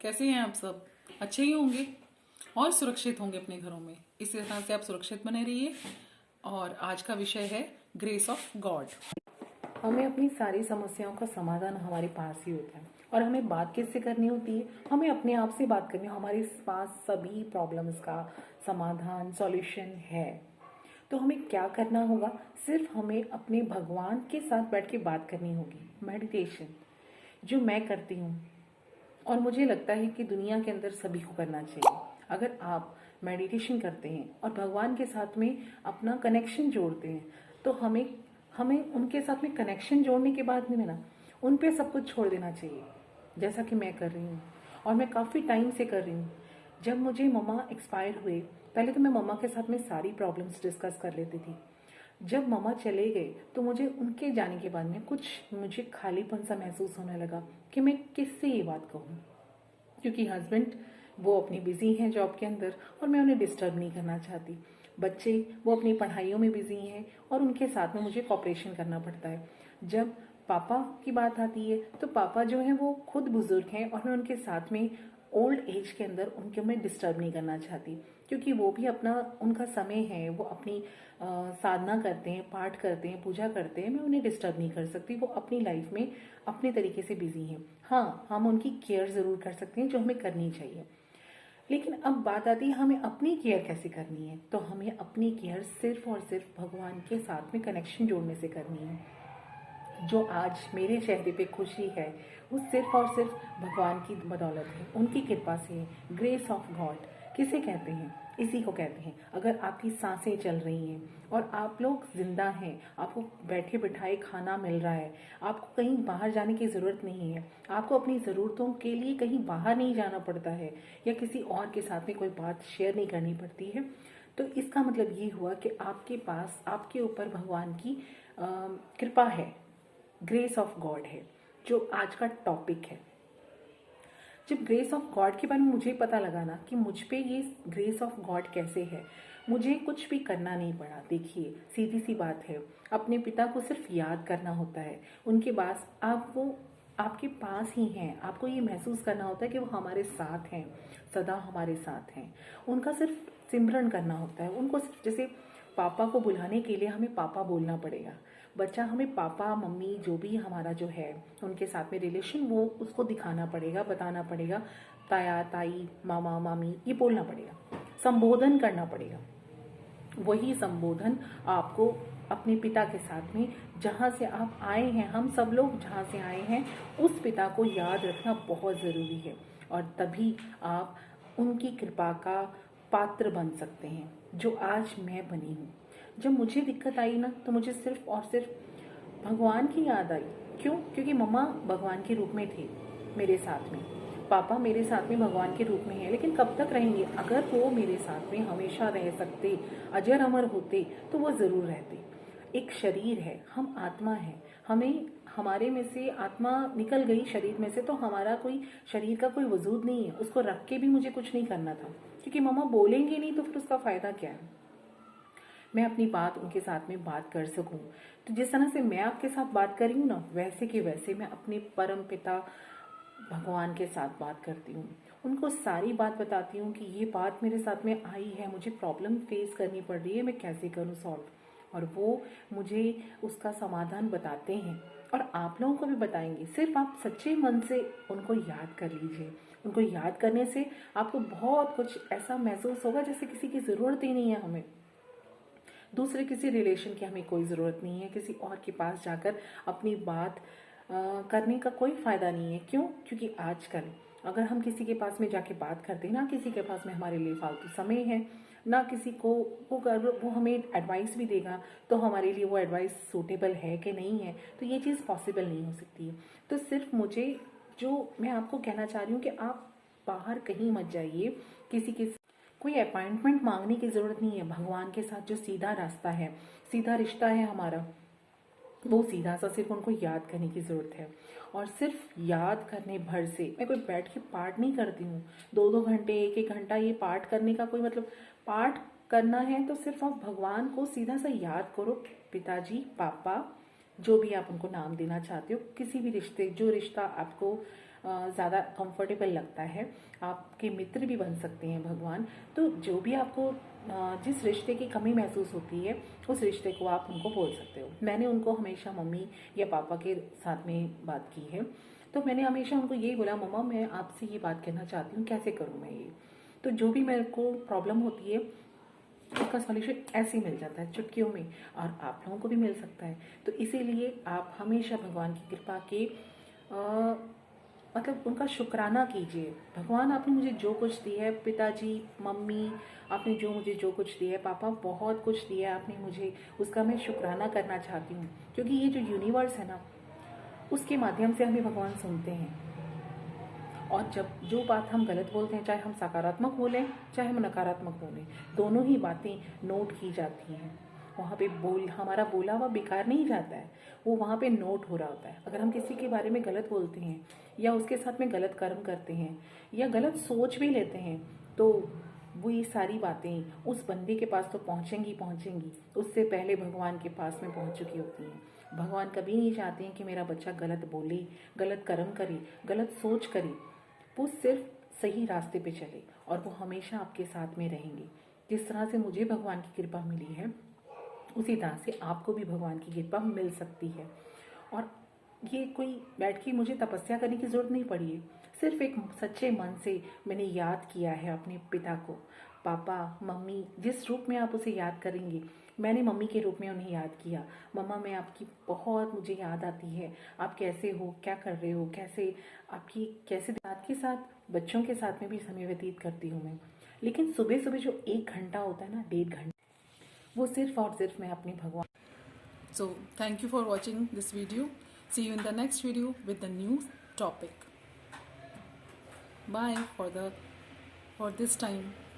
कैसे हैं आप सब? अच्छे ही होंगे और सुरक्षित होंगे अपने घरों में। इसी तरह से आप सुरक्षित बने रहिए। और आज का विषय है ग्रेस ऑफ गॉड। हमें अपनी सारी समस्याओं का समाधान हमारे पास ही होता है। और हमें बात किससे करनी होती है? हमें अपने आप से बात करनी है। हमारे पास सभी प्रॉब्लम्स का समाधान सॉल्यूशन है। तो हमें क्या करना होगा? सिर्फ हमें अपने भगवान के साथ बैठ के बात करनी होगी। मेडिटेशन जो मैं करती हूँ और मुझे लगता है कि दुनिया के अंदर सभी को करना चाहिए। अगर आप मेडिटेशन करते हैं और भगवान के साथ में अपना कनेक्शन जोड़ते हैं तो हमें हमें उनके साथ में कनेक्शन जोड़ने के बाद में ना उन पे सब कुछ छोड़ देना चाहिए, जैसा कि मैं कर रही हूँ। और मैं काफ़ी टाइम से कर रही हूँ। जब मुझे मम्मा एक्सपायर हुए, पहले तो मैं मम्मा के साथ में सारी प्रॉब्लम्स डिस्कस कर लेती थी। जब मम्मा चले गए तो मुझे उनके जाने के बाद में मुझे खालीपन सा महसूस होने लगा कि मैं किससे ये बात कहूँ, क्योंकि हस्बैंड वो अपनी बिजी हैं जॉब के अंदर और मैं उन्हें डिस्टर्ब नहीं करना चाहती। बच्चे वो अपनी पढ़ाइयों में बिजी हैं और उनके साथ में मुझे कॉपरेशन करना पड़ता है। जब पापा की बात आती है तो पापा जो हैं वो खुद बुजुर्ग हैं और मैं उनके साथ में ओल्ड एज के अंदर उनके मैं डिस्टर्ब नहीं करना चाहती, क्योंकि वो भी अपना उनका समय है। वो अपनी साधना करते हैं, पाठ करते हैं, पूजा करते हैं। मैं उन्हें डिस्टर्ब नहीं कर सकती। वो अपनी लाइफ में अपने तरीके से बिजी हैं। हाँ, हम उनकी केयर ज़रूर कर सकते हैं जो हमें करनी चाहिए। लेकिन अब बात आती है हमें अपनी केयर कैसे करनी है। तो हमें अपनी केयर सिर्फ और सिर्फ भगवान के साथ में कनेक्शन जोड़ने से करनी है। जो आज मेरे चेहरे पे खुशी है वो सिर्फ और सिर्फ भगवान की बदौलत है, उनकी कृपा से है। ग्रेस ऑफ गॉड किसे कहते हैं? इसी को कहते हैं। अगर आपकी सांसें चल रही हैं और आप लोग जिंदा हैं, आपको बैठे बिठाए खाना मिल रहा है, आपको कहीं बाहर जाने की ज़रूरत नहीं है, आपको अपनी ज़रूरतों के लिए कहीं बाहर नहीं जाना पड़ता है या किसी और के साथ में कोई बात शेयर नहीं करनी पड़ती है, तो इसका मतलब ये हुआ कि आपके पास आपके ऊपर भगवान की कृपा है। ग्रेस ऑफ गॉड है जो आज का टॉपिक है। जब ग्रेस ऑफ गॉड के बारे में मुझे पता लगा ना कि मुझ पे ये ग्रेस ऑफ गॉड कैसे है, मुझे कुछ भी करना नहीं पड़ा। देखिए, सीधी सी बात है, अपने पिता को सिर्फ याद करना होता है। उनके पास वो आपके पास ही हैं। आपको ये महसूस करना होता है कि वो हमारे साथ हैं, सदा हमारे साथ हैं। उनका सिर्फ सिमरन करना होता है। उनको सिर्फ, जैसे पापा को बुलाने के लिए हमें पापा बोलना पड़ेगा। बच्चा हमें पापा मम्मी जो भी हमारा जो है उनके साथ में रिलेशन, वो उसको दिखाना पड़ेगा, बताना पड़ेगा। ताया ताई मामा मामी ये बोलना पड़ेगा, संबोधन करना पड़ेगा। वही संबोधन आपको अपने पिता के साथ में, जहाँ से आप आए हैं, हम सब लोग जहाँ से आए हैं उस पिता को याद रखना बहुत ज़रूरी है। और तभी आप उनकी कृपा का पात्र बन सकते हैं, जो आज मैं बनी हूँ। जब मुझे दिक्कत आई ना तो मुझे सिर्फ और सिर्फ भगवान की याद आई। क्यों? क्योंकि मम्मा भगवान के रूप में थे मेरे साथ में, पापा मेरे साथ में भगवान के रूप में है। लेकिन कब तक रहेंगे? अगर वो मेरे साथ में हमेशा रह सकते, अजर अमर होते, तो वो ज़रूर रहते। एक शरीर है, हम आत्मा है। हमें हमारे में से आत्मा निकल गई शरीर में से तो हमारा कोई शरीर का कोई वजूद नहीं है। उसको रख के भी मुझे कुछ नहीं करना था, क्योंकि मम्मा बोलेंगे नहीं तो फिर उसका फ़ायदा क्या है? मैं अपनी बात उनके साथ में बात कर सकूं। तो जिस तरह से मैं आपके साथ बात कर रही हूँ ना, वैसे के वैसे मैं अपने परम पिता भगवान के साथ बात करती हूँ। उनको सारी बात बताती हूँ कि ये बात मेरे साथ में आई है, मुझे प्रॉब्लम फेस करनी पड़ रही है, मैं कैसे करूँ सॉल्व। और वो मुझे उसका समाधान बताते हैं और आप लोगों को भी बताएंगे। सिर्फ आप सच्चे मन से उनको याद कर लीजिए। उनको याद करने से आपको बहुत कुछ ऐसा महसूस होगा जैसे किसी की ज़रूरत ही नहीं है हमें। दूसरे किसी रिलेशन की हमें कोई ज़रूरत नहीं है। किसी और के पास जाकर अपनी बात करने का कोई फ़ायदा नहीं है। क्यों? क्योंकि आजकल अगर हम किसी के पास में जाके बात करते हैं ना, किसी के पास में हमारे लिए फालतू समय है ना, किसी को वो हमें एडवाइस भी देगा तो हमारे लिए वो एडवाइस सूटेबल है कि नहीं है, तो ये चीज़ पॉसिबल नहीं हो सकती है। तो सिर्फ जो मैं आपको कहना चाह रही हूँ कि आप बाहर कहीं मत जाइए। किसी के कोई अपॉइंटमेंट मांगने की ज़रूरत नहीं है। भगवान के साथ जो सीधा रास्ता है, सीधा रिश्ता है हमारा, वो सीधा सा सिर्फ उनको याद करने की ज़रूरत है। और सिर्फ याद करने भर से, मैं कोई बैठ के पाठ नहीं करती हूँ 2-2 घंटे 1-1 घंटा ये पाठ करने का कोई मतलब। पाठ करना है तो सिर्फ आप भगवान को सीधा सा याद करो, पिताजी पापा जो भी आप उनको नाम देना चाहते हो, किसी भी रिश्ते, जो रिश्ता आपको ज़्यादा कंफर्टेबल लगता है, आपके मित्र भी बन सकते हैं भगवान। तो जो भी आपको जिस रिश्ते की कमी महसूस होती है, उस रिश्ते को आप उनको बोल सकते हो। मैंने उनको हमेशा मम्मी या पापा के साथ में बात की है, तो मैंने हमेशा उनको यही बोला, मम्मा मैं आपसे ये बात कहना चाहती हूँ, कैसे करूँ मैं ये। तो जो भी मेरे को प्रॉब्लम होती है उसका सॉल्यूशन ऐसे ही मिल जाता है चुटकियों में, और आप लोगों को भी मिल सकता है। तो इसीलिए आप हमेशा भगवान की कृपा के मतलब उनका शुक्राना कीजिए। भगवान आपने मुझे जो कुछ दिया है, पिताजी, मम्मी, आपने जो मुझे जो कुछ दिया है, पापा बहुत कुछ दिया है आपने मुझे, उसका मैं शुक्राना करना चाहती हूँ। क्योंकि ये जो यूनिवर्स है ना, उसके माध्यम से हमें भगवान सुनते हैं। और जब जो बात हम गलत बोलते हैं, चाहे हम सकारात्मक बोलें चाहे हम नकारात्मक बोलें, दोनों ही बातें नोट की जाती हैं। वहाँ पे हमारा बोला हुआ बेकार नहीं जाता है, वो वहाँ पे नोट हो रहा होता है। अगर हम किसी के बारे में गलत बोलते हैं या उसके साथ में गलत कर्म करते हैं या गलत सोच भी लेते हैं, तो वो ये सारी बातें उस बंदे के पास तो पहुँचेंगी, उससे पहले भगवान के पास में पहुँच चुकी होती हैं। भगवान कभी नहीं चाहते हैं कि मेरा बच्चा गलत बोले, गलत कर्म करे, गलत सोच करे। वो सिर्फ सही रास्ते पे चले और वो हमेशा आपके साथ में रहेंगे। जिस तरह से मुझे भगवान की कृपा मिली है, उसी तरह से आपको भी भगवान की कृपा मिल सकती है। और ये कोई बैठ के मुझे तपस्या करने की ज़रूरत नहीं पड़ी है। सिर्फ एक सच्चे मन से मैंने याद किया है अपने पिता को। पापा, मम्मी, जिस रूप में आप उसे याद करेंगे, मैंने मम्मी के रूप में उन्हें याद किया। मम्मा, मैं आपकी बहुत मुझे याद आती है, आप कैसे हो, क्या कर रहे हो, कैसे आपकी कैसे साथ के साथ बच्चों के साथ में भी समय व्यतीत करती हूँ मैं। लेकिन सुबह सुबह जो 1 घंटा होता है ना, 1.5 घंटा, वो सिर्फ और सिर्फ मैं अपने भगवान। So thank you for watching this video. See you in the next video with the new topic. Bye for this time.